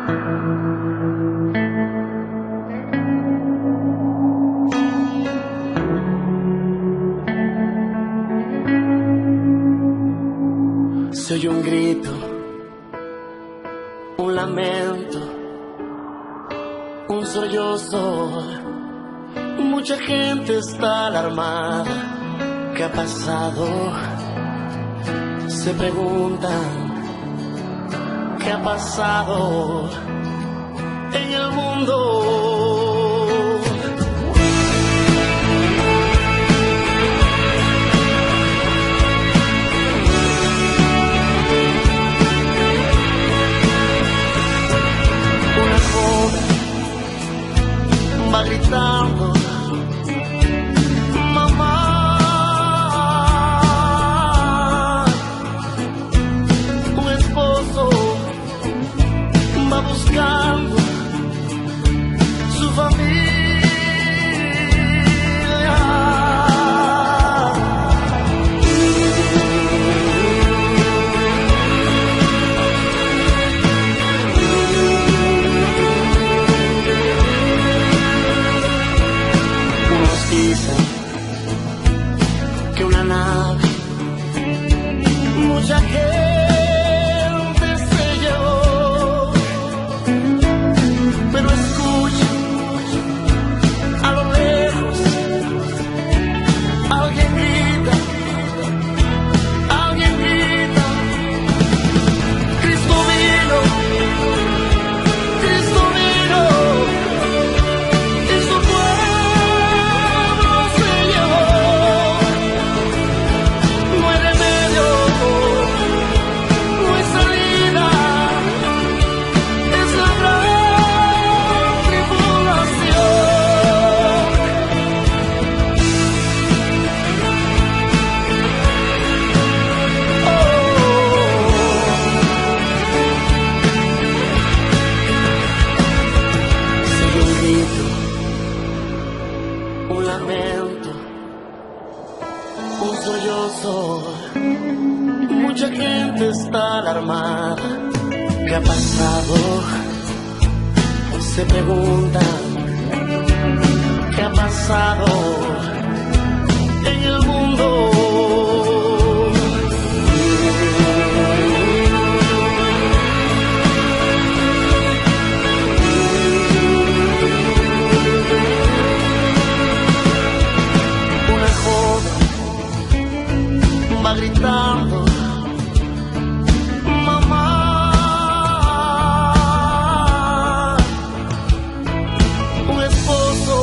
Se oye un grito, un lamento, un sollozo. Mucha gente está alarmada. ¿Qué ha pasado? Se preguntan, ¿qué ha pasado en el mundo? Va gritando, mamá. Un esposo va buscando su familia. Dicen que una nave, mucha gente se llevó, pero escucha a lo lejos, alguien grita, Cristo vino, Cristo vino, y su pueblo se llevó. No hay remedio, no hay salida, es la gran tribulación. Sigue un grito, un lamento, un sollozo. Mucha gente está alarmada. ¿Qué ha pasado? Se preguntan, ¿qué ha pasado en el mundo? Una joven va gritando, mamá. Un esposo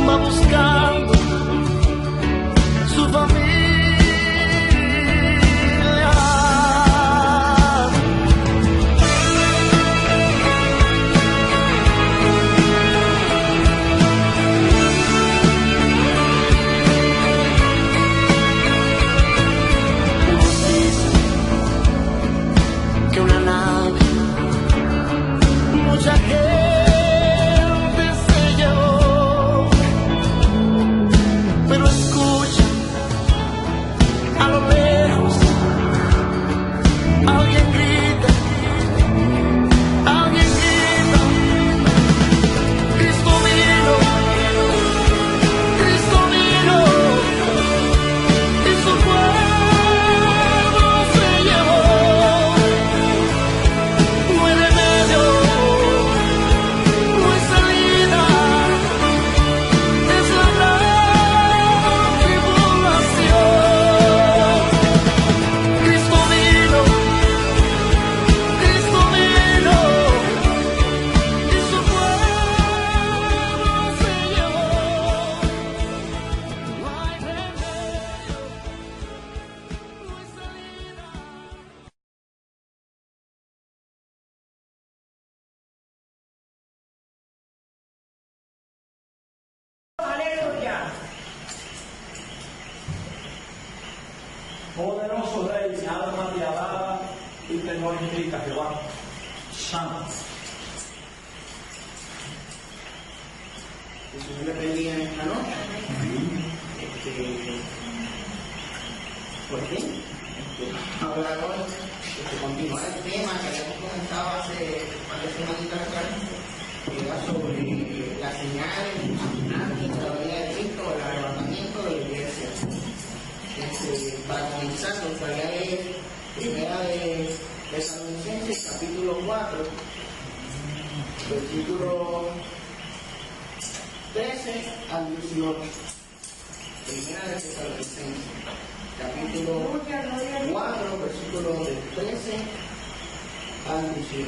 va buscando su familia. Unos dicen que una nave, mucha gente se llevó, pero escucha a lo lejos, alguien grita, Cristo vino, y su pueblo se llevó. No hay remedio, no hay salida, es la gran tribulación. Cristo vino, y su pueblo se llevó. No hay remedio, no hay salida. Aleluya. Poderoso Rey, mi alma te alaba y te glorifica, Jehová. Santo. Que el Señor le bendiga en esta noche. ¿Por qué? hablar hoy, continuar el tema que habíamos comenzado hace varias semanitas atrás, que era sobre las señales antes de la venida de Cristo, el arrebatamiento de la iglesia. Para comenzar, nos gustaría leer primera de Tesalonicenses, capítulo 4, versículo 13 al 18. Primera de Tesalonicenses, capítulo 4, versículo del 13 al 18.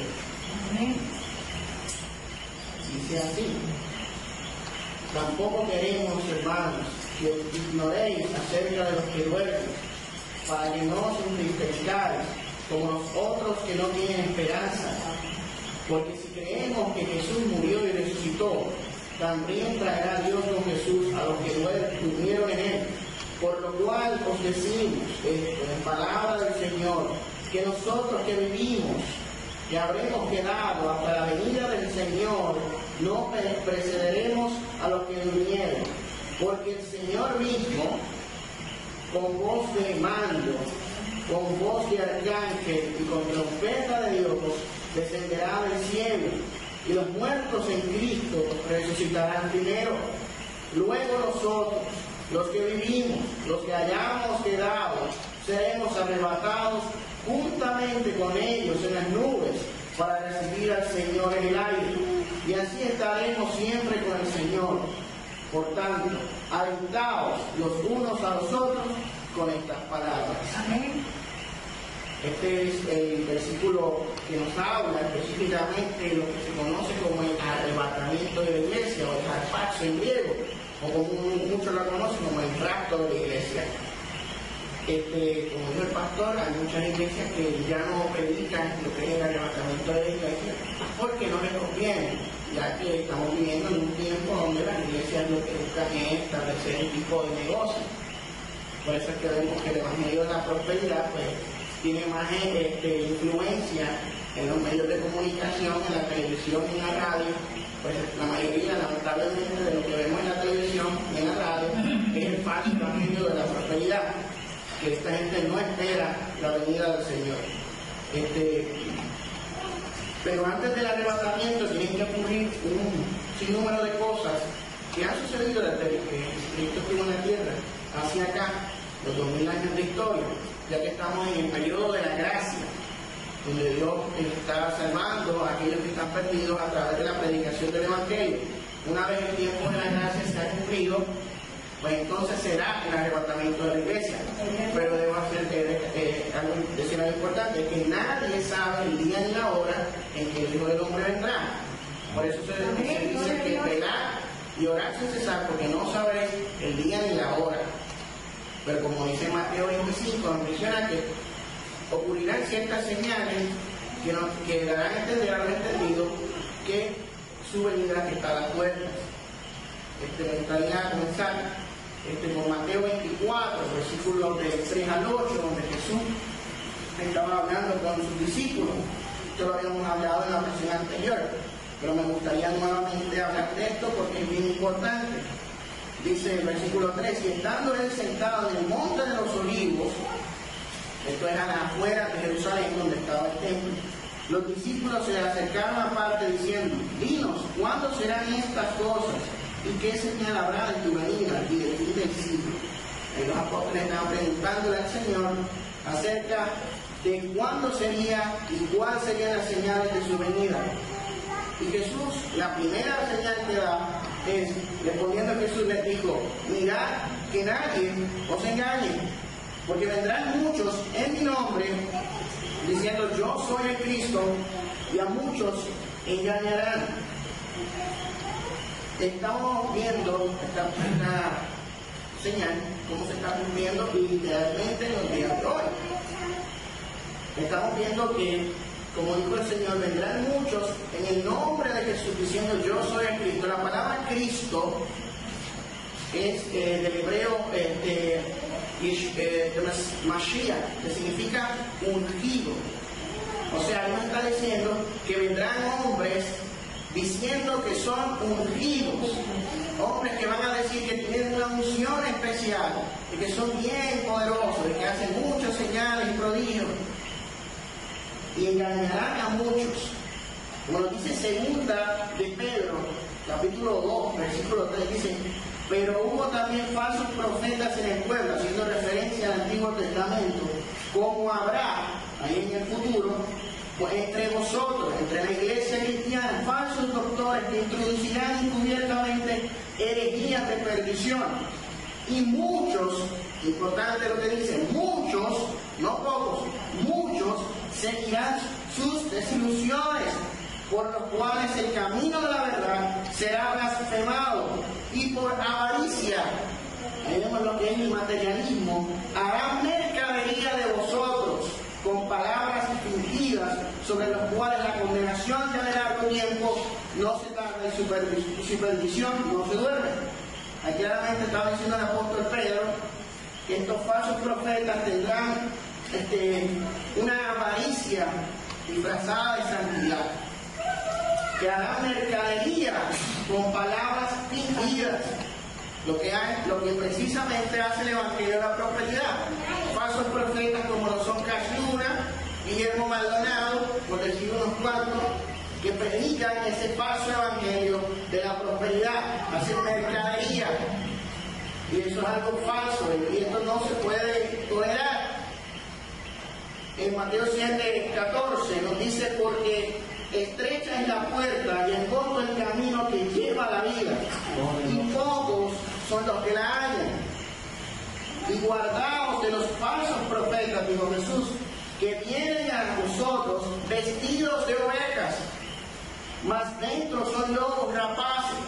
Dice así: tampoco queremos, hermanos, que ignoréis acerca de los que duermen, para que no os entristezcáis como los otros que no tienen esperanza. Porque si creemos que Jesús murió y resucitó, también traerá Dios con Jesús a los que durmieron en él. Por lo cual os decimos esto en palabra del Señor, que nosotros que vivimos, que habremos quedado hasta la venida del Señor, no precederemos a los que durmieron. Porque el Señor mismo, con voz de mando, con voz de arcángel y con trompeta de Dios, descenderá del cielo, y los muertos en Cristo resucitarán primero. Luego nosotros, los que vivimos, los que hayamos quedado, seremos arrebatados juntamente con ellos en las nubes para recibir al Señor en el aire, y así estaremos siempre con el Señor. Por tanto, alentaos los unos a los otros con estas palabras. Amén. Este es el versículo que nos habla específicamente de lo que se conoce como el arrebatamiento de la iglesia, o el harpazo en griego, o como muchos lo conocen como el rapto de la iglesia. Como dijo el pastor, hay muchas iglesias que ya no predican lo que es el arrebatamiento de la iglesia porque no les conviene, ya que estamos viviendo en un tiempo donde las iglesias lo que buscan es establecer un tipo de negocio. Por eso es que vemos que el evangelio de la prosperidad pues tiene más influencia en los medios de comunicación, en la televisión y en la radio. Pues la mayoría, lamentablemente, de lo que vemos en la televisión y en la radio es el falso evangelio de la prosperidad, que esta gente no espera la venida del Señor. Pero antes del arrebatamiento tienen que ocurrir un sinnúmero de cosas que han sucedido desde que Cristo estuvo en la tierra hacia acá, los 2000 años de historia, ya que estamos en el periodo de la gracia, donde Dios está salvando a aquellos que están perdidos a través de la predicación del Evangelio. Una vez el tiempo de la gracia se ha cumplido, pues entonces será el arrebatamiento de la iglesia. Pero debo decir algo importante, que nadie sabe el día ni la hora en que el Hijo del Hombre vendrá. Por eso se dice que velar y orar sin cesar, porque no sabréis el día ni la hora. Pero como dice Mateo 25, nos menciona que ocurrirán ciertas señales que darán a entender a los entendidos que su venida está a las puertas. Me gustaría comenzar con Mateo 24, versículos del 3 al 8, donde Jesús estaba hablando con sus discípulos. Esto lo habíamos hablado en la ocasión anterior, pero me gustaría nuevamente hablar de esto porque es bien importante. Dice el versículo 3: y estando él sentado en el monte de los olivos, esto era a las afueras de Jerusalén donde estaba el templo, los discípulos se le acercaron aparte diciendo: dinos, ¿cuándo serán estas cosas? ¿Y qué señal habrá de tu venida y del fin del siglo? Y los apóstoles estaban preguntándole al Señor acerca de cuándo sería y cuáles serían las señales de su venida. Y Jesús, la primera señal que da es, respondiendo a Jesús, les dijo: mirad que nadie os engañe, porque vendrán muchos en mi nombre, diciendo yo soy el Cristo, y a muchos engañarán. Estamos viendo esta señal, cómo se está cumpliendo literalmente en los días de hoy. Estamos viendo que, como dijo el Señor, vendrán muchos en el nombre de Jesús diciendo yo soy el Cristo. La palabra Cristo es del hebreo Mashiach, que significa ungido. O sea, él está diciendo que vendrán hombres diciendo que son ungidos, hombres que van a decir que tienen una unción especial, y que son bien poderosos, y que hacen muchas señales y prodigios, y engañarán a muchos. Como lo dice segunda de Pedro, capítulo 2, versículo 3, dice: pero hubo también falsos profetas en el pueblo, haciendo referencia al Antiguo Testamento, como habrá ahí en el futuro, pues entre vosotros, entre la iglesia cristiana, falsos doctores que introducirán encubiertamente herejías de perdición. Y muchos, importante lo que dice, muchos, no pocos, muchos seguirán sus desilusiones, por los cuales el camino de la verdad será blasfemado, y por avaricia, ahí vemos lo que es el materialismo, harán mercadería de vosotros con palabras fingidas, sobre los cuales la condenación ya de largo tiempo no se tarda y su perdición no se duerme. Aquí claramente estaba diciendo el apóstol Pedro que estos falsos profetas tendrán una avaricia disfrazada de santidad, que harán mercadería con palabras fingidas, lo que precisamente hace el Evangelio de la prosperidad. Falsos profetas como lo son Casiuna, Guillermo Maldonado, por decir unos cuantos, que predican ese falso evangelio de la prosperidad, hacen mercadería, y eso es algo falso, y esto no se puede tolerar. En Mateo 7:14 nos dice: porque estrecha es la puerta y angosto el camino que lleva a la vida, y pocos son los que la hallan. Y guardaos de los falsos profetas, dijo Jesús, que vienen a vosotros vestidos de ovejas, mas dentro son lobos rapaces.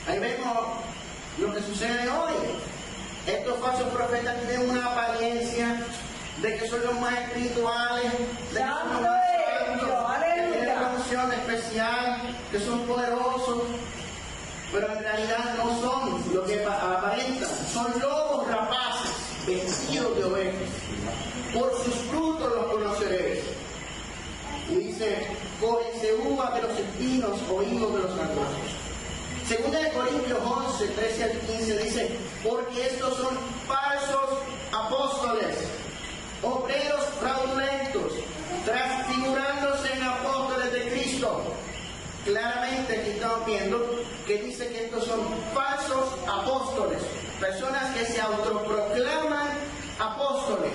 Ahí vemos lo que sucede hoy. Estos falsos profetas tienen una apariencia de que son los más espirituales, de que son los más santos, que tienen una unción especial, que son poderosos, pero en realidad no son lo que aparentan, son lobos rapaces, vestidos de ovejas. Por sus frutos los conoceréis. Y dice: cógense uvas de los espinos o higos de los arbustos. Segunda de Corintios 11, 13 al 15 dice: porque estos son falsos apóstoles, obreros fraudulentos, transfigurándose en apóstoles de Cristo. Claramente aquí estamos viendo que dice que estos son falsos apóstoles, personas que se autoproclaman apóstoles.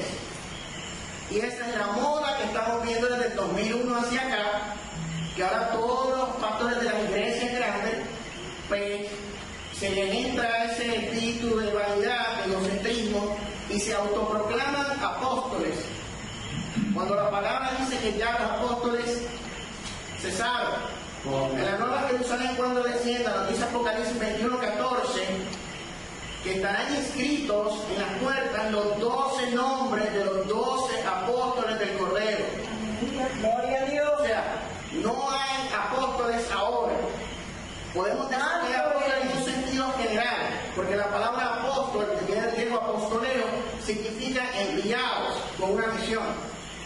Y esa es la moda que estamos viendo desde el 2001 hacia acá, que ahora todos los pastores de las iglesias grandes, pues se les entra ese espíritu de vanidad, de egocentrismo, y se autoproclaman apóstoles. Cuando la palabra dice que ya los apóstoles cesaron. En la Nueva Jerusalén, cuando descienda, nos dice Apocalipsis 21:14, que estarán inscritos en las puertas los 12 nombres de los 12 apóstoles del Cordero. Gloria a Dios. O sea, no hay apóstoles ahora. Podemos decir que hay apóstoles en un sentido general, porque la palabra apóstol, que viene del griego apostoleo, significa enviados con una misión.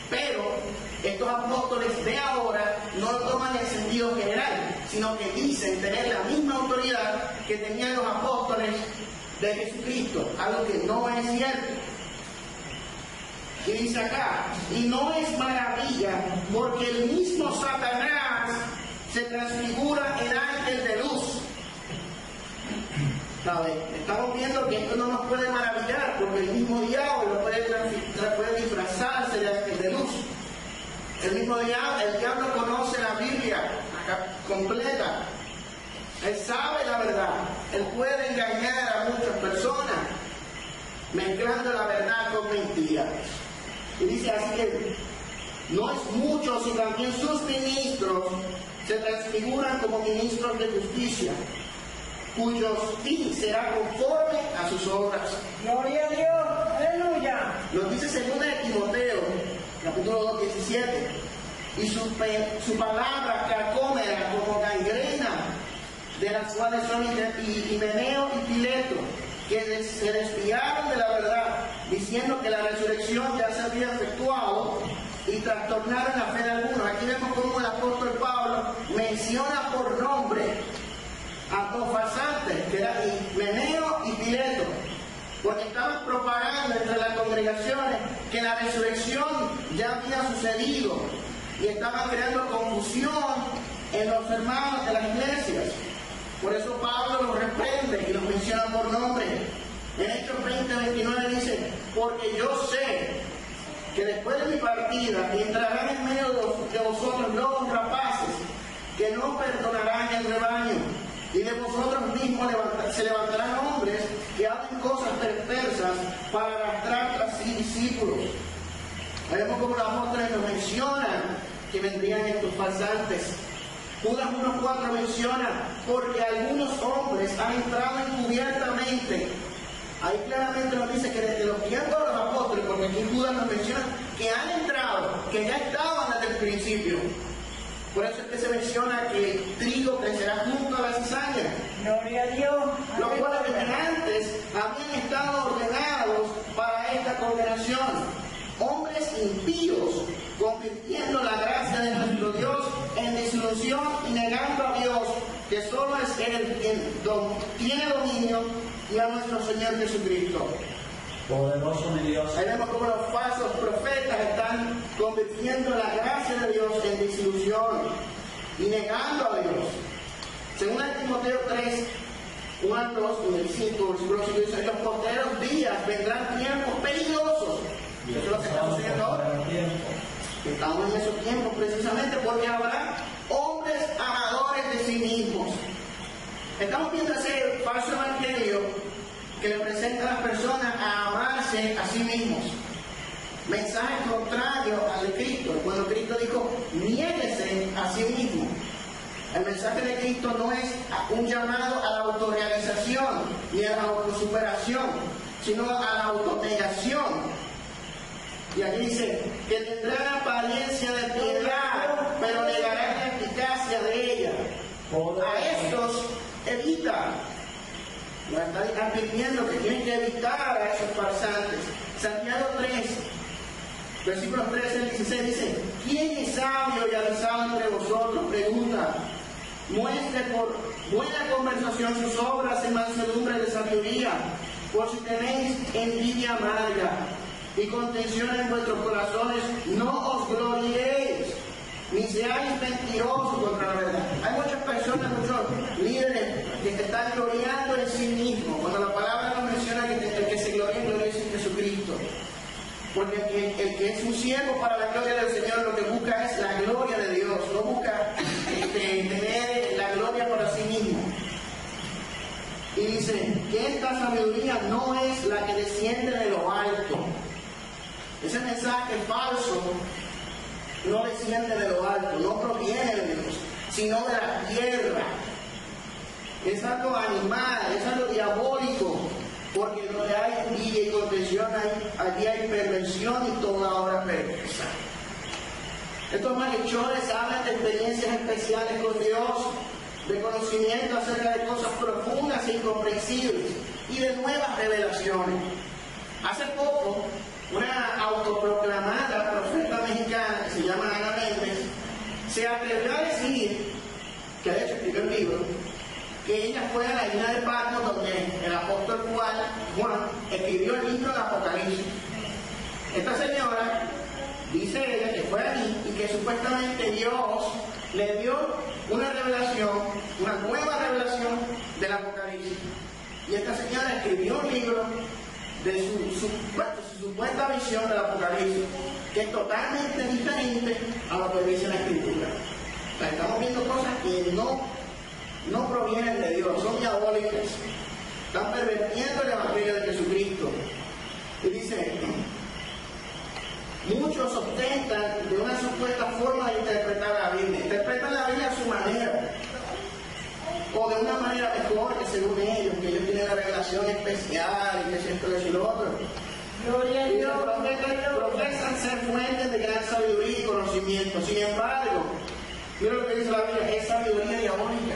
Pero estos apóstoles de ahora no lo toman en sentido general, sino que dicen tener la misma autoridad que tenían los apóstoles de Jesucristo, algo que no es cierto. Y dice acá: y no es maravilla, porque el mismo Satanás se transfigura en ángel de luz. ¿Sabe? Estamos viendo que esto no nos puede maravillar, porque el mismo diablo puede disfrazarse de ángel de luz. El diablo conoce la Biblia completa. Él sabe la verdad. Él puede engañar a muchas personas, mezclando la verdad con mentiras. Y dice así que no es mucho si también sus ministros se transfiguran como ministros de justicia, cuyo fin será conforme a sus obras. Gloria a Dios. Aleluya. Nos dice 2 de Timoteo, capítulo 2, 17. Y su palabra carcómera como gangrena, de las cuales son Himeneo y Fileto, que se desviaron de la verdad, diciendo que la resurrección ya se había efectuado, y trastornaron la fe de algunos. Aquí vemos cómo el apóstol Pablo menciona por nombre a dos farsantes, que eran Himeneo y Fileto, porque estaban propagando entre las congregaciones que la resurrección ya había sucedido y estaban creando confusión en los hermanos de las iglesias. Por eso Pablo los reprende y los menciona por nombre. En Hechos 20:29 dice: porque yo sé que después de mi partida entrarán en medio de vosotros lobos rapaces que no perdonarán el rebaño, y de vosotros mismos se levantarán hombres que hablen cosas perversas para arrastrar tras sí discípulos. Vemos como los apóstoles nos mencionan que vendrían estos falsantes. Judas 1:4 menciona: porque algunos hombres han entrado encubiertamente. Ahí claramente nos dice que desde los tiempos de los apóstoles, porque aquí Judas nos menciona que han entrado, que ya estaban desde el principio. Por eso es que se menciona que el trigo crecerá junto a la cizaña, Gloria a Dios. los cuales desde antes habían estado ordenados para esta condenación. Hombres impíos, convirtiendo la gracia de nuestro Dios en disolución y negando a Dios, que solo es Él quien tiene dominio, y a nuestro Señor Jesucristo. Poderoso mi Dios. Ahí vemos como los falsos profetas están convirtiendo la gracia de Dios en disilusión y negando a Dios. Según Timoteo 3, 1 al 2, y el 5, versículo 5 dice: en los postreros días vendrán tiempos peligrosos. Eso es lo que está sucediendo ahora. Estamos en esos tiempos precisamente porque habrá hombres amadores de sí mismos. Estamos viendo ese falso evangelio que le presenta a las personas a amarse a sí mismos. Mensaje contrario al de Cristo. Cuando Cristo dijo: niéguese a sí mismo. El mensaje de Cristo no es un llamado a la autorrealización ni a la autosuperación, sino a la autonegación. Y aquí dice que tendrán apariencia de piedad, pero negarán la eficacia de ella. A estos evita. Nos está advirtiendo que tienen que evitar a esos farsantes. Santiago 3, versículos 13 al 16 dice: ¿quién es sabio y avisado entre vosotros? Pregunta. Muestre por buena conversación sus obras en mansedumbre de sabiduría, por si tenéis envidia amarga y contención en vuestros corazones, no os gloriéis, ni seáis mentirosos contra la verdad. Hay muchas personas, muchos líderes que se están gloriando en sí mismos. Cuando la palabra nos menciona que el que se gloria es en Jesucristo. Porque el que es un siervo para la gloria del Señor, lo que busca es la gloria de Dios, no busca tener la gloria para sí mismo. Y dice que esta sabiduría no es la que desciende de lo alto. Ese mensaje falso no desciende de lo alto, no proviene de Dios, sino de la tierra. Es algo animal, es algo diabólico, porque donde hay envidia y contención, allí hay perversión y toda obra perversa. Estos malhechores hablan de experiencias especiales con Dios, de conocimiento acerca de cosas profundas e incomprensibles y de nuevas revelaciones. Hace poco, una autoproclamada profeta mexicana que se llama Ana Méndez se atrevió a decir, que de hecho escribió un libro, que ella fue a la isla de Patmos donde el apóstol Juan escribió el libro del Apocalipsis. Esta señora, dice ella, que fue allí y que supuestamente Dios le dio una revelación, una nueva revelación del Apocalipsis. Y esta señora escribió un libro de su supuesta visión del Apocalipsis, que es totalmente diferente a lo que dice la Escritura. O sea, estamos viendo cosas que no provienen de Dios, son diabólicas. Están pervirtiendo el Evangelio de Jesucristo. Y dice: muchos ostentan de una supuesta forma de interpretar la Biblia. Interpretan la Biblia a su manera, o de una manera mejor que según ellos, que ellos tienen la revelación especial y que es esto, eso y lo otro. Gloria a Y Dios. los profesan ser fuentes de gran sabiduría y conocimiento. Sin embargo, mira lo que dice la Biblia: es sabiduría diabólica.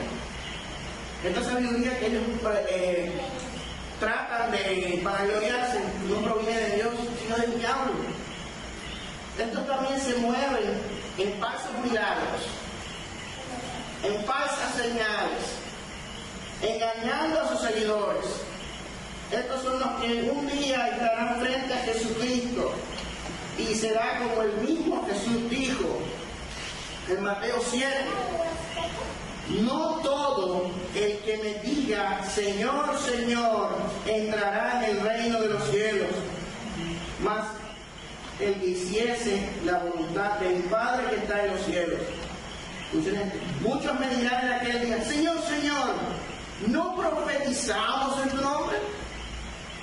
Esta sabiduría que ellos tratan de vanagloriarse no proviene de Dios, sino del diablo. Estos también se mueven en falsos milagros, en falsas señales, engañando a sus seguidores. Estos son los que un día estarán frente a Jesucristo, y será como el mismo Jesús dijo en Mateo 7. No todo el que me diga Señor, Señor, entrará en el reino de los cielos, mas el que hiciese la voluntad del Padre que está en los cielos. Muchos me dirán en aquel día, Señor, Señor, ¿no profetizamos en tu nombre?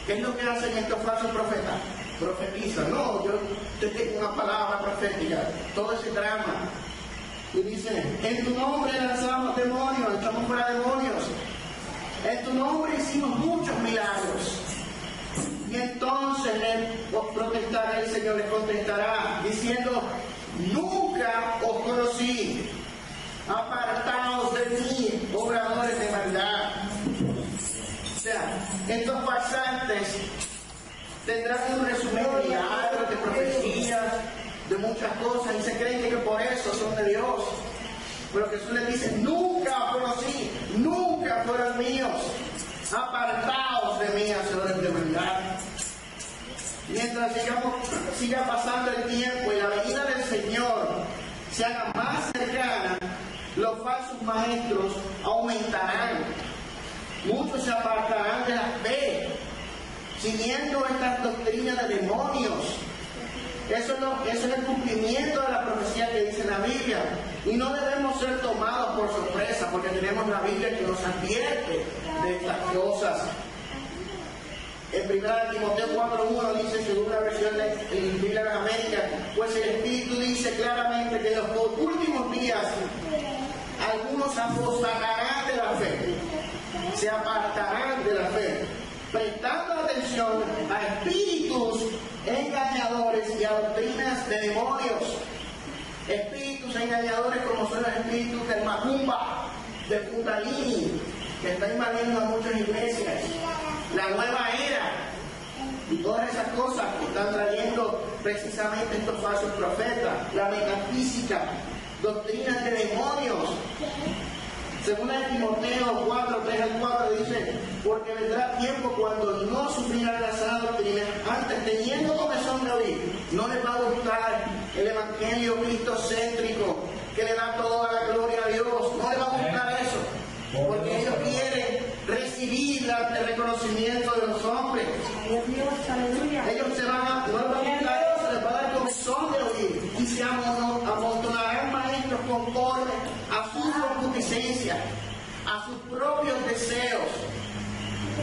¿Qué es lo que hacen estos falsos profetas? Profetizan. No, yo te tengo una palabra profética. Todo ese drama. Y dicen, en tu nombre lanzamos demonios, echamos fuera demonios. En tu nombre hicimos muchos milagros. Y entonces el Señor les contestará, diciendo, nunca os conocí. Apartaos de mí, obradores de maldad. O sea, estos farsantes tendrán un resumen de milagros, de profecías, de muchas cosas, y se creen que por eso son de Dios. Pero Jesús les dice, nunca os conocí, nunca fueron míos. Apartaos de mí, hacedores de maldad. Mientras siga pasando el tiempo y la venida del Señor se haga más cercana, los falsos maestros aumentarán. Muchos se apartarán de la fe, siguiendo estas doctrinas de demonios. Eso es el cumplimiento de la profecía que dice la Biblia. Y no debemos ser tomados por sorpresa, porque tenemos la Biblia que nos advierte de estas cosas. En 1 Timoteo 4:1 dice, según la versión de Biblia de América, pues el Espíritu dice claramente que en los últimos días algunos apostatarán de la fe, se apartarán de la fe, prestando atención a espíritus engañadores y a doctrinas de demonios. Espíritus engañadores como son los espíritus del Macumba, de Kundalini, que está invadiendo a muchas iglesias, la nueva era y todas esas cosas que están trayendo precisamente estos falsos profetas, la metafísica, doctrinas de demonios. Según el Timoteo 4:3-4 dice, porque vendrá tiempo cuando no sufrirán la sana doctrina, antes teniendo comezón de oír, no les va a gustar el evangelio cristocéntrico, que le da toda la gloria a Dios, no les va a gustar eso, porque ellos quieren recibir el reconocimiento de los hombres. Ellos no les va a gustar eso, les va a dar comezón de oír, y se amontonarán maestros conforme a su concupiscencia, a sus propios deseos,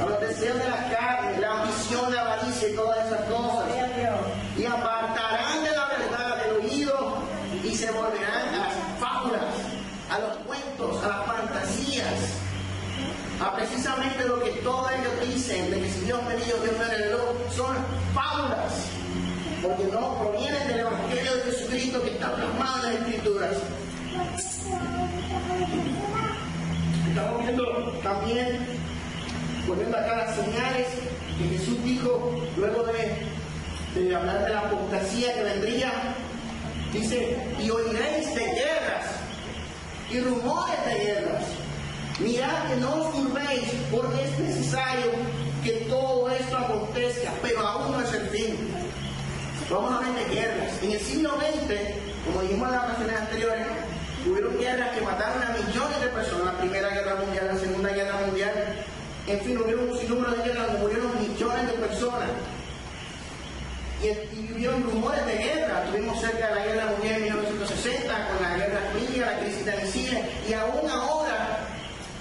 a los deseos de la carne, la ambición, la avaricia y todas esas cosas, y apartarán de la verdad del oído y se volverán a las fábulas, a los cuentos, a las fantasías, a precisamente lo que todos ellos dicen, de que si Dios me dio, Dios me reveló, son fábulas, porque no provienen del Evangelio de Jesucristo que está plasmado en las Escrituras. Estamos viendo también, volviendo acá las señales que Jesús dijo luego de hablar de la apostasía que vendría. Dice, y oiréis de guerras y rumores de guerras. Mirad que no os turbéis, porque es necesario que todo esto acontezca, pero aún no es el fin. Vamos a hablar de guerras. En el siglo XX, como dijimos en las ocasiones anteriores, hubieron guerras que mataron a millones de personas, la Primera Guerra Mundial, la Segunda Guerra Mundial, en fin, hubieron un sinnúmero de guerras donde murieron millones de personas. Y hubieron rumores de guerra. Tuvimos cerca de la Guerra Mundial en 1960, con la Guerra Fría, la crisis de misiles, y aún ahora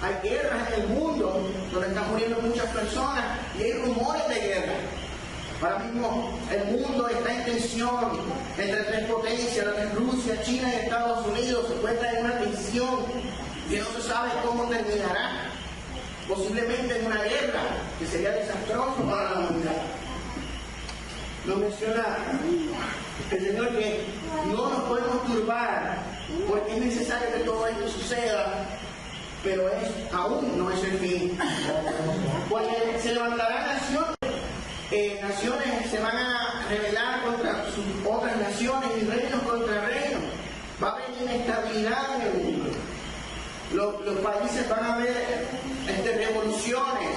hay guerras en el mundo donde están muriendo muchas personas y hay rumores de guerra. Ahora mismo el mundo está en tensión entre tres potencias, lo que es Rusia, China y Estados Unidos, se encuentra en una tensión que no se sabe cómo terminará, posiblemente en una guerra que sería desastroso para la humanidad. Nos menciona el Señor que no nos podemos turbar porque es necesario que todo esto suceda, pero aún no es el fin, porque se levantarán naciones se van a rebelar contra sus otras naciones y reinos contra reinos. Va a haber inestabilidad en el mundo. Los países van a haber revoluciones,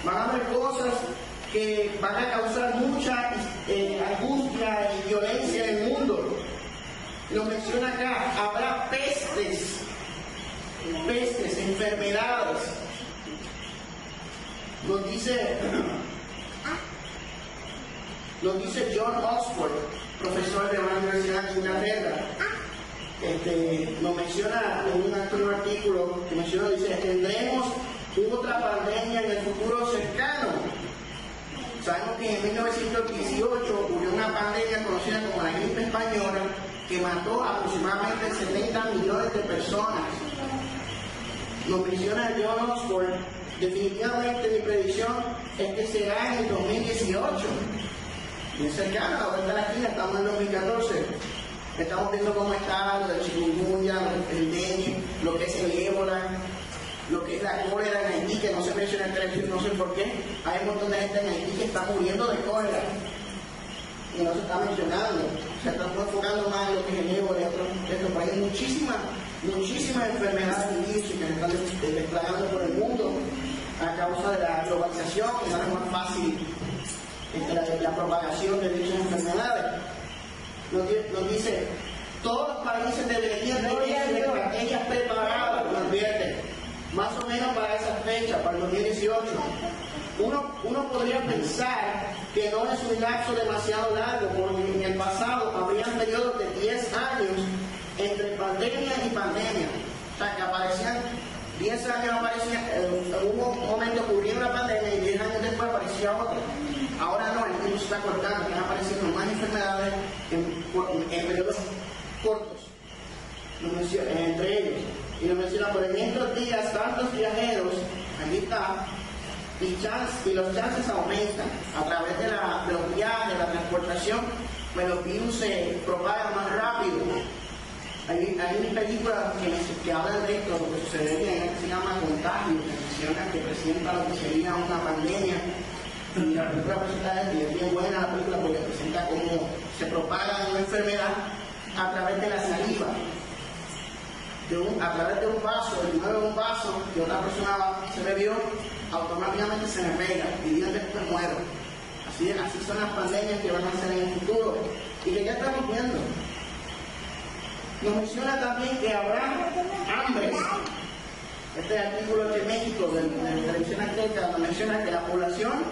van a haber cosas que van a causar mucha angustia angustia y violencia en el mundo. Lo menciona acá, habrá pestes, enfermedades. Nos dice John Oxford, profesor de una universidad de Inglaterra. Nos menciona en un artículo que menciona, dice, tendremos otra pandemia en el futuro cercano. Sabemos que en 1918 ocurrió una pandemia conocida como la gripe española que mató aproximadamente 70 millones de personas. Nos menciona John Oxford, definitivamente mi predicción es que será en el 2018. Bien cercano, a la vuelta de la esquina, estamos en el 2014. Estamos viendo cómo está lo del chikungunya, el dengue, lo que es el ébola, lo que es la cólera en Haití, que no se menciona en televisión, no sé por qué. Hay un montón de gente en Haití que está muriendo de cólera y no se está mencionando. Se está enfocando más en lo que es el ébola y otros países. Muchísimas enfermedades y virus que se están desplazando por el mundo a causa de la globalización, que ahora es más fácil la propagación de dichas enfermedades. Nos dice, todos los países deberían tener estrategias preparadas, nos advierte, más o menos para esa fecha, para el 2018. Uno podría pensar que no es un lapso demasiado largo, porque en el pasado habrían periodos de 10 años entre pandemia y pandemia. O sea, que aparecían 10 años, hubo un momento que ocurrió la pandemia y 10 años después aparecía otra. Ahora no, el tiempo se está cortando, están apareciendo más enfermedades en periodos cortos, entre ellos. Y nos menciona, por en estos días, tantos viajeros, aquí está, y los chances aumentan a través de los viajes, la transportación, pues los virus se propagan más rápido. Hay una película que habla de esto, lo que sucedería, que se llama Contagio, que menciona que presenta lo que sería una pandemia. Y la película presenta, y es bien buena la película porque presenta cómo se propaga una enfermedad a través de la saliva. A través de un vaso, el primero de un vaso que otra persona se bebió, automáticamente se me pega y días después muero. Así son las pandemias que van a ser en el futuro y que ya estamos viendo. Nos menciona también que habrá hambres. Este artículo de México, de la televisión azteca, nos menciona que la población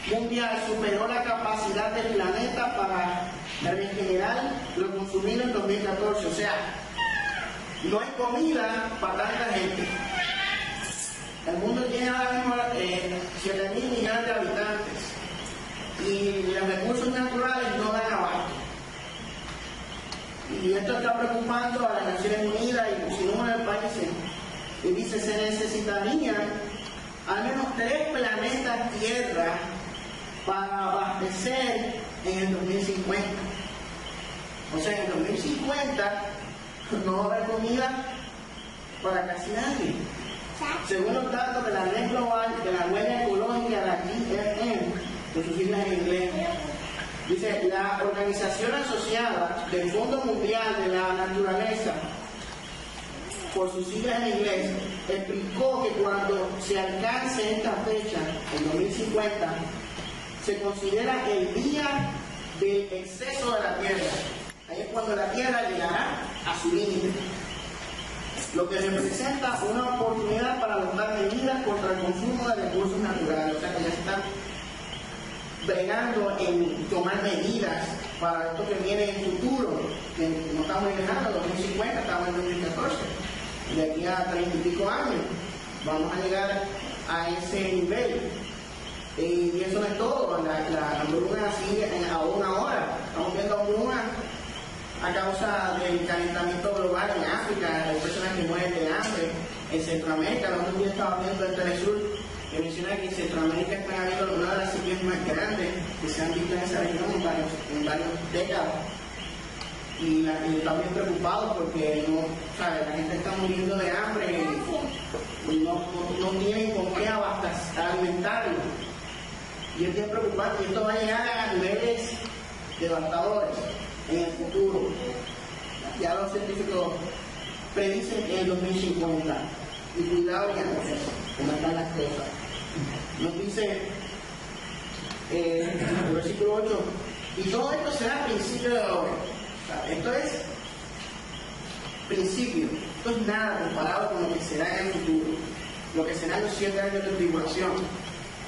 mundial superó la capacidad del planeta para regenerar lo consumido en 2014. O sea, no hay comida para tanta gente. El mundo tiene ahora mismo 7.000 millones de habitantes y los recursos naturales no dan abasto. Y esto está preocupando a las Naciones Unidas y un sinnúmero de países. Y dice, se necesitarían al menos 3 planetas Tierra para abastecer en el 2050. O sea, en el 2050 no va a haber comida para casi nadie. Según los datos de la red global de la huella ecológica de la IFM, por sus siglas en inglés, dice, la organización asociada del Fondo Mundial de la Naturaleza, por sus siglas en inglés, explicó que cuando se alcance esta fecha, en 2050, se considera el día del exceso de la Tierra. Ahí es cuando la Tierra llegará a su límite, lo que representa una oportunidad para adoptar medidas contra el consumo de recursos naturales. O sea que ya se están bregando en tomar medidas para esto que viene en el futuro, que no estamos muy lejanos, 2050, estamos en 2014, de aquí a 30 y pico años vamos a llegar a ese nivel. Y eso no es todo, la hambruna sigue aún ahora, estamos viendo hambruna a causa del calentamiento global en África, hay personas que mueren de hambre. En Centroamérica, los otros días estaba viendo en Telesur, que menciona que en Centroamérica están habiendo una de las sequías más grandes que se han visto en esa región en varias décadas. Y están bien preocupados porque la gente está muriendo de hambre y no tienen con qué alimentarlo. Y es bien preocupante, y esto va a llegar a niveles devastadores en el futuro. Ya los científicos predicen en el 2050. Y cuidado ya con eso, cómo están las cosas. Nos dice el versículo 8, Y todo esto será a principio de la obra. O sea, esto es principio. Esto es nada comparado con lo que será en el futuro. Lo que serán los 7 años de tribulación,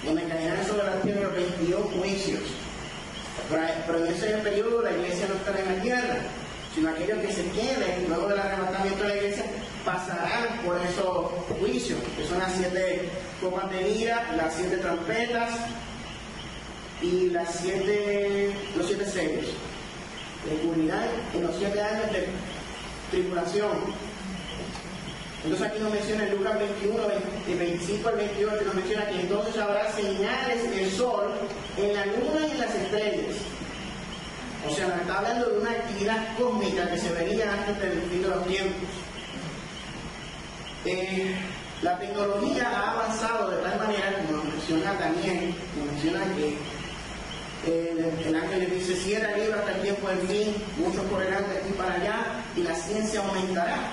donde caerán sobre la tierra 22 juicios. Pero en ese periodo la iglesia no estará en la tierra, sino aquellos que se queden luego del arrebatamiento de la iglesia pasarán por esos juicios, que son las 7 copas de ira, las 7 trompetas y los 7 sellos. Ocurrirán en los 7 años de tribulación. Entonces aquí nos menciona en Lucas 21, 25 al 28, nos menciona que entonces habrá señales en el sol, en la luna y en las estrellas. O sea, nos está hablando de una actividad cósmica que se vería antes del fin de los tiempos. La tecnología ha avanzado de tal manera, como nos menciona Daniel, nos menciona que el ángel le dice, cierra el libro hasta el tiempo del fin, muchos correrán de aquí para allá y la ciencia aumentará.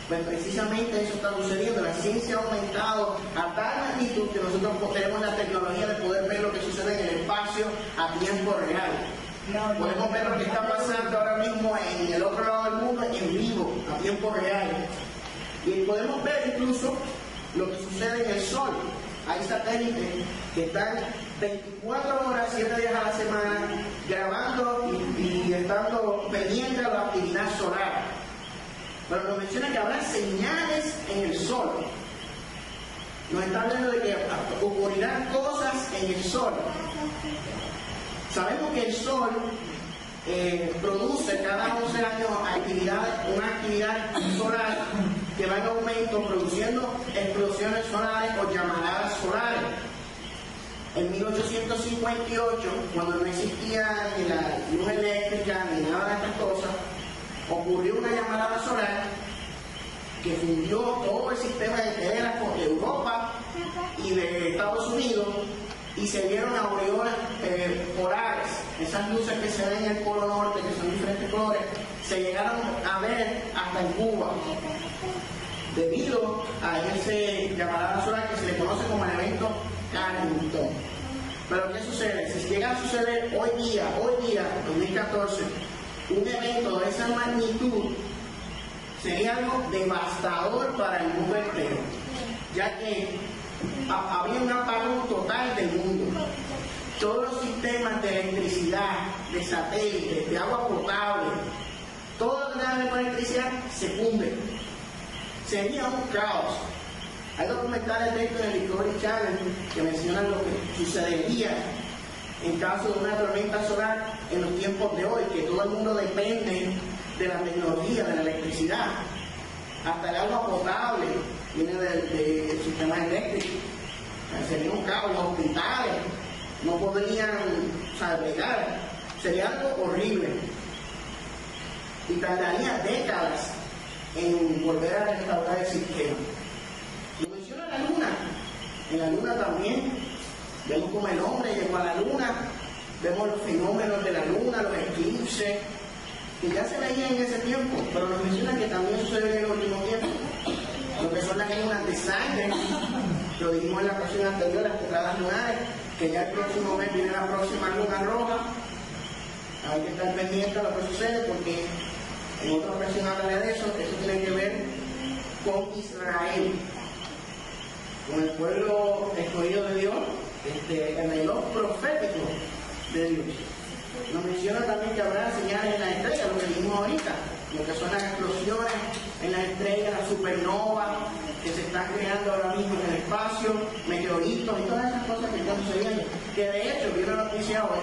Pues precisamente eso está sucediendo, la ciencia ha aumentado a tal magnitud que nosotros tenemos la tecnología de poder ver lo que sucede en el espacio a tiempo real. Podemos ver lo que está pasando ahora mismo en el otro lado del mundo en vivo, a tiempo real. Y podemos ver incluso lo que sucede en el Sol. Hay satélites que están 24 horas, 7 días a la semana, grabando y estando pendientes de la actividad solar. Pero nos menciona que habrá señales en el Sol. Nos está hablando de que ocurrirán cosas en el Sol. Sabemos que el Sol produce cada 11 años una actividad solar que va en aumento, produciendo explosiones solares o llamaradas solares. En 1858, cuando no existía ni la luz eléctrica ni nada de estas cosas, ocurrió una llamarada solar que fundió todo el sistema de telégrafo de Europa y de Estados Unidos y se vieron aureolas polares, esas luces que se ven en el polo norte, que son diferentes colores, se llegaron a ver hasta en Cuba debido a ese llamarada solar que se le conoce como el evento Carrington. Pero ¿qué sucede? Si llega a suceder hoy día, 2014, un evento de esa magnitud, sería algo devastador para el mundo entero, ya que habría un apagón total del mundo. Todos los sistemas de electricidad, de satélites, de agua potable, todo lo que tenga que ver con electricidad se funde. Sería un caos. Hay documentales de esto en el Discovery Channel que mencionan lo que sucedería en caso de una tormenta solar en los tiempos de hoy, que todo el mundo depende de la tecnología, de la electricidad. Hasta el agua potable viene del sistema eléctrico. Sería un caos, los hospitales no podrían bregar. Sería algo horrible. Y tardaría décadas en volver a restaurar el sistema. Lo menciona la luna. En la luna también vemos como el hombre llegó a la luna, vemos los fenómenos de la luna, los eclipses, que ya se veían en ese tiempo, pero nos menciona que también sucede en el último tiempo. Lo que son las lunas de sangre, lo dijimos en la ocasión anterior, las tetradas lunares, que ya el próximo mes viene la próxima luna roja. Hay que estar pendiente de lo que sucede, porque en otra ocasión hablaré de eso. Eso tiene que ver con Israel, con el pueblo escogido de Dios, el reloj profético de Dios. Nos menciona también que habrá señales en las estrellas, lo que dijimos ahorita, lo que son las explosiones en las estrellas, las supernovas que se están creando ahora mismo en el espacio, meteoritos y todas esas cosas que están sucediendo. Que de hecho, vi una noticia hoy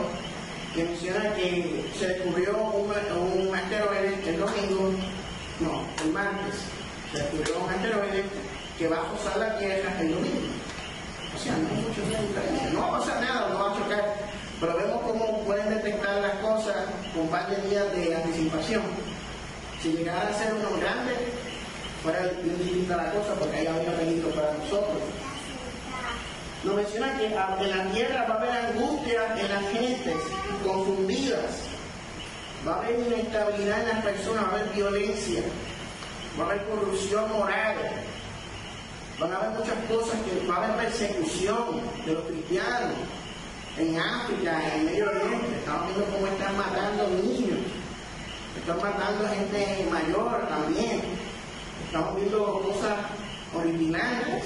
que menciona que se descubrió un asteroide el domingo, no, el martes, se descubrió un asteroide que va a rozar la Tierra el domingo. O sea, no hay muchos días de diferencia. No va a pasar nada, no va a chocar. Pero vemos cómo pueden detectar las cosas con varios días de anticipación. Si llegara a ser uno grande, fuera bien distinta la cosa, porque ahí habría peligro para nosotros. Nos menciona que en la tierra va a haber angustia en las gentes, confundidas. Va a haber inestabilidad en las personas, va a haber violencia, va a haber corrupción moral. Van a haber muchas cosas, que va a haber persecución de los cristianos. en África, en el Medio Oriente. Estamos viendo cómo están matando niños, están matando gente mayor también. Estamos viendo cosas originales,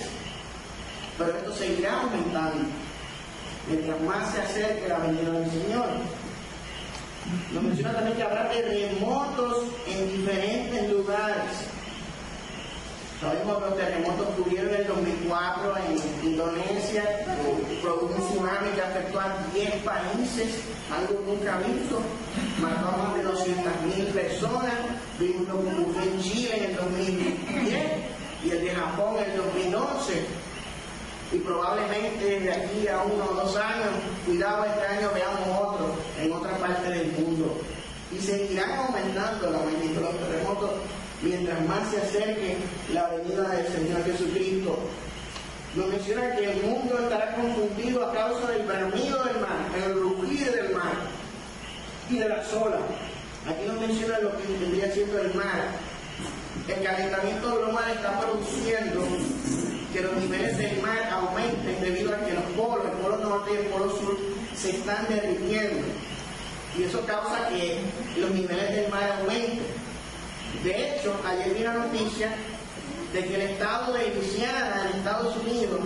pero esto seguirá aumentando mientras más se acerque la venida del Señor. Nos menciona también que habrá terremotos en diferentes lugares. Sabemos que los terremotos ocurrieron en el 2004 en Indonesia, produjo un tsunami que afectó a 10 países, algo nunca visto, mató a más de 200.000 personas. Vimos lo que ocurrió en Chile en el 2010 y el de Japón en el 2011. Y probablemente de aquí a 1 o 2 años, cuidado, este año veamos otro en otra parte del mundo. Y seguirán aumentando la magnitud de los terremotos mientras más se acerque la venida del Señor Jesucristo. Nos menciona que el mundo estará confundido a causa del bramido del mar, el rugir del mar y de las olas. Aquí nos menciona lo que vendría siendo el mar. El calentamiento global está produciendo que los niveles del mar aumenten debido a que los polos, el polo norte y el polo sur, se están derritiendo. Y eso causa que los niveles del mar aumenten. De hecho, ayer vi la noticia de que el estado de Luisiana, en Estados Unidos,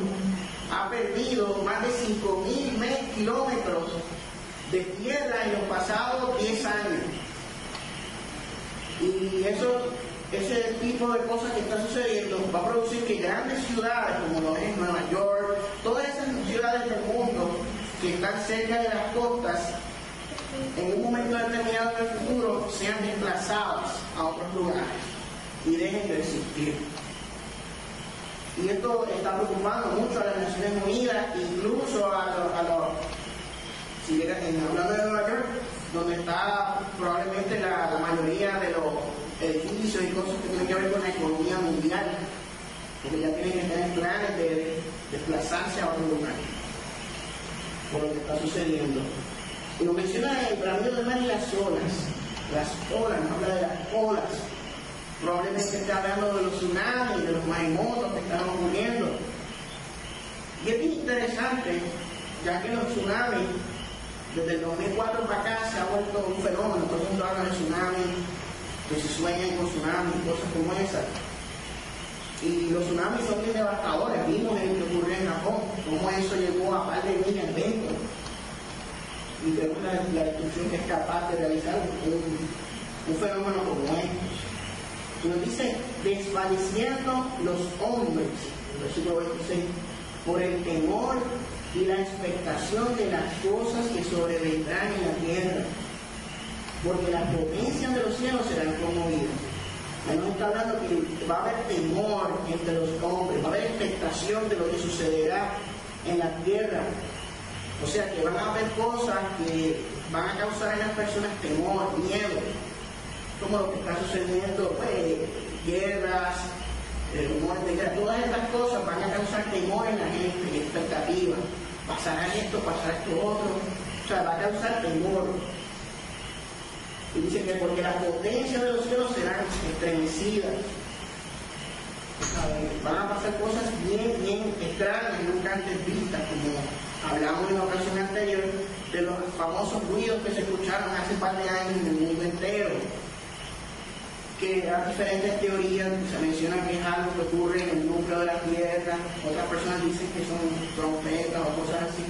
ha perdido más de 5.000 kilómetros de tierra en los pasados 10 años. Y ese tipo de cosas que está sucediendo va a producir que grandes ciudades, como lo es Nueva York, todas esas ciudades del mundo que están cerca de las costas, en un momento determinado del futuro sean desplazadas a otros lugares y dejen de existir. Y esto está preocupando mucho a las Naciones Unidas, incluso si hablando de Nueva York, donde está probablemente la mayoría de los edificios y cosas que tienen que ver con la economía mundial, porque ya tienen que tener planes de desplazarse a otro lugar por lo que está sucediendo. Y lo menciona el bramido del mar y las olas. Las olas, nos habla de las olas. Probablemente está hablando de los tsunamis, de los maremotos que están ocurriendo. Y es bien interesante, ya que los tsunamis, desde el 2004 para acá, se ha vuelto un fenómeno. Todo el mundo habla de tsunamis, que se sueñan con tsunamis, cosas como esas. Y los tsunamis son bien devastadores. Vimos el que ocurrió en Japón, cómo eso llegó a par de millas dentro. Y vemos la destrucción que es capaz de realizar un fenómeno como estos. Y nos dice, desfalleciendo los hombres, versículo 26, por el temor y la expectación de las cosas que sobrevendrán en la tierra, porque las potencias de los cielos serán conmovidas. Ahí nos está hablando que va a haber temor entre los hombres, va a haber expectación de lo que sucederá en la tierra. O sea que van a haber cosas que van a causar en las personas temor, miedo, como lo que está sucediendo, pues, guerras, rumores de guerra, todas estas cosas van a causar temor en la gente, expectativa. Pasará esto otro, o sea, va a causar temor. Y dice que porque las potencias de los cielos serán estremecidas. Van a pasar cosas bien extrañas, nunca antes vistas, como hablamos en la ocasión anterior de los famosos ruidos que se escucharon hace par de años en el mundo entero, que hay diferentes teorías. Se menciona que es algo que ocurre en el núcleo de la Tierra, otras personas dicen que son trompetas o cosas así,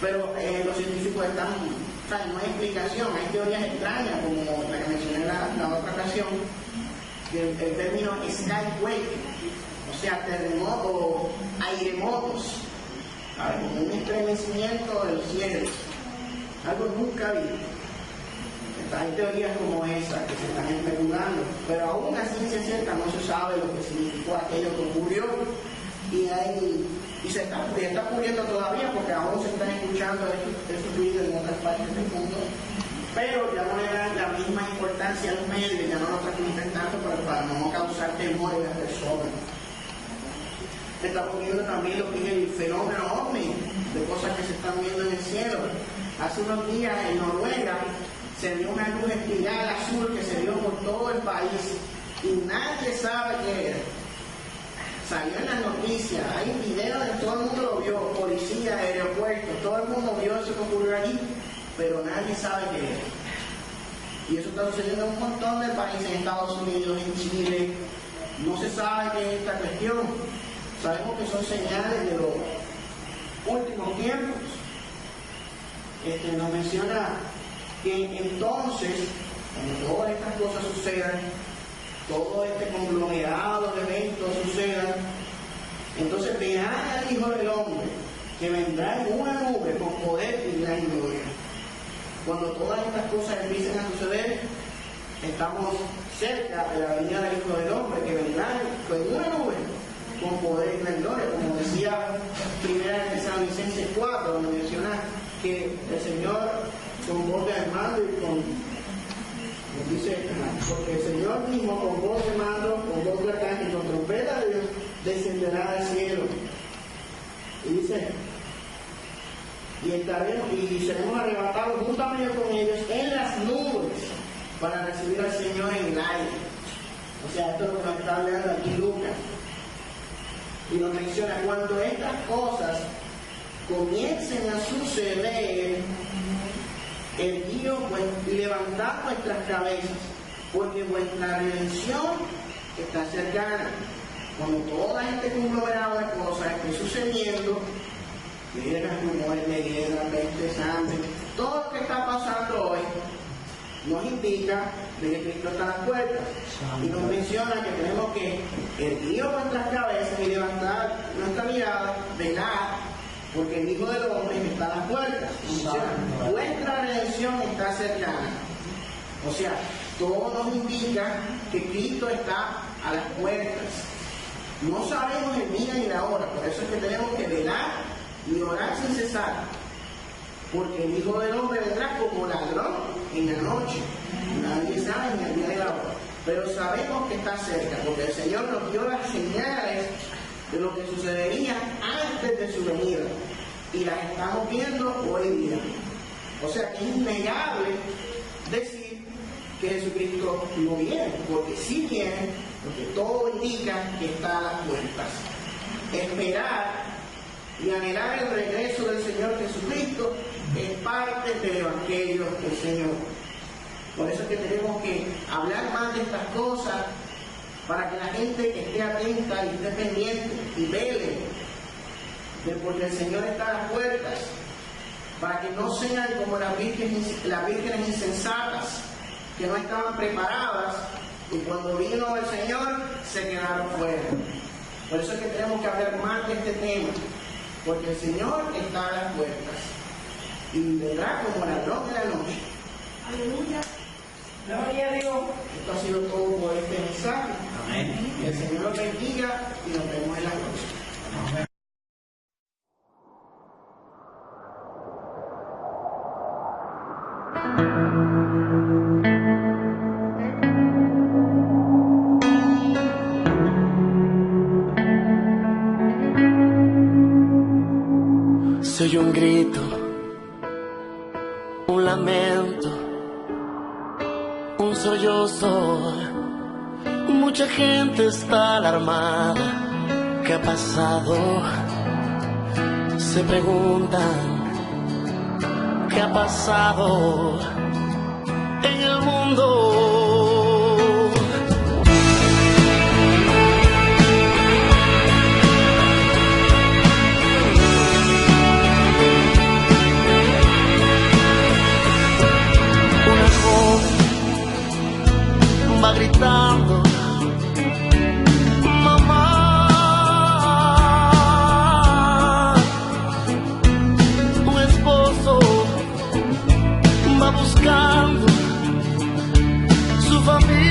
pero los científicos están, o sea, no hay explicación, hay teorías extrañas como la que mencioné en la otra ocasión, el término skywake, o sea, terremotos o airemotos, como un estremecimiento de los cielos, algo nunca visto. Hay teorías como esa que se están especulando, pero aún a ciencia cierta no se sabe lo que significó aquello que ocurrió, y se está ocurriendo todavía porque aún se están escuchando esos ruidos en otras partes del mundo, pero ya no le dan la misma importancia a los medios, ya no lo transmiten tanto para no causar temor en las personas. Estamos viendo también lo que es el fenómeno ovni, de cosas que se están viendo en el cielo. Hace unos días en Noruega se vio una luz espiral azul que se vio por todo el país y nadie sabe qué era. salió en las noticias, hay videos de todo el mundo lo vio, policía, aeropuerto, todo el mundo vio eso que ocurrió allí, pero nadie sabe qué es. Y eso está sucediendo en un montón de países, en Estados Unidos, en Chile, no se sabe qué es esta cuestión. Sabemos que son señales de los últimos tiempos. Nos menciona que entonces, cuando todas estas cosas sucedan, todo este conglomerado de eventos sucedan, entonces verán al Hijo del Hombre que vendrá en una nube con poder y gran gloria. Cuando todas estas cosas empiecen a suceder, estamos cerca de la venida del Hijo del Hombre que vendrá en una nube con poder y gran gloria, como decía primera de Tesalonicenses 4, donde menciona que el Señor con voz de mando y dice, porque el Señor mismo con voz de mando, con voz de arcángel y con trompeta de Dios descenderá del cielo. Y dice, y seremos arrebatados juntamente con ellos en las nubes para recibir al Señor en el aire. O sea, esto es lo que nos está hablando aquí Lucas. Y nos menciona, cuando estas cosas comiencen a suceder, erguíos pues, levantad vuestras cabezas, porque vuestra redención está cercana. Cuando todo este conglomerado de cosas esté sucediendo, guerras, rumores de guerra, peste, sangre, todo lo que está pasando hoy nos indica de que Cristo está a las puertas. Y nos menciona que tenemos que erguir nuestras cabezas y levantar nuestra mirada, velar, porque el Hijo del Hombre está a las puertas. Menciona, vuestra redención está cercana. O sea, todo nos indica que Cristo está a las puertas. No sabemos el día ni la hora, por eso es que tenemos que velar y orar sin cesar, porque el Hijo del Hombre vendrá como ladrón en la noche. Nadie sabe ni el día ni la hora, pero sabemos que está cerca, porque el Señor nos dio las señales de lo que sucedería antes de su venida, y las estamos viendo hoy día. O sea que es innegable decir que Jesucristo no viene, porque sí viene, porque todo indica que está a las puertas. Esperar y anhelar el regreso del Señor Jesucristo es parte del Evangelio del Señor. Por eso es que tenemos que hablar más de estas cosas, para que la gente esté atenta y esté pendiente y vele, porque el Señor está a las puertas, para que no sean como las vírgenes insensatas, que no estaban preparadas, y cuando vino el Señor se quedaron fuera. Por eso es que tenemos que hablar más de este tema, porque el Señor está a las puertas y vendrá como ladrón de la noche. Aleluya. Gloria a Dios. Esto ha sido todo por este mensaje. Amén. Que el Señor los bendiga y nos vemos en la próxima. Amén. Se oye un grito, un lamento, un sollozo. Mucha gente está alarmada. ¿Qué ha pasado? Se preguntan, ¿qué ha pasado en el mundo? Va gritando, mamá. Un esposo va buscando su familia.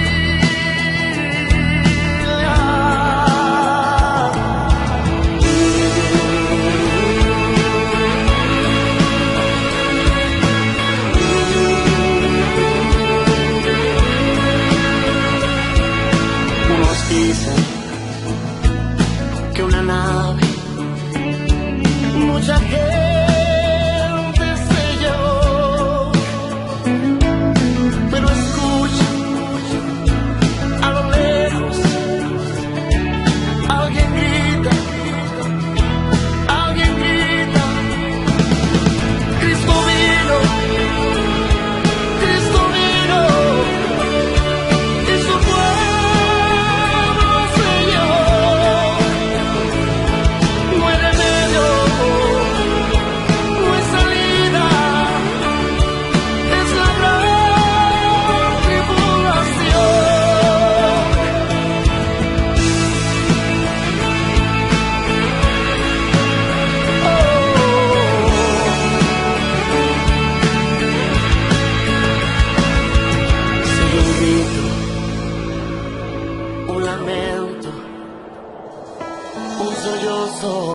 lamento, un sollozo.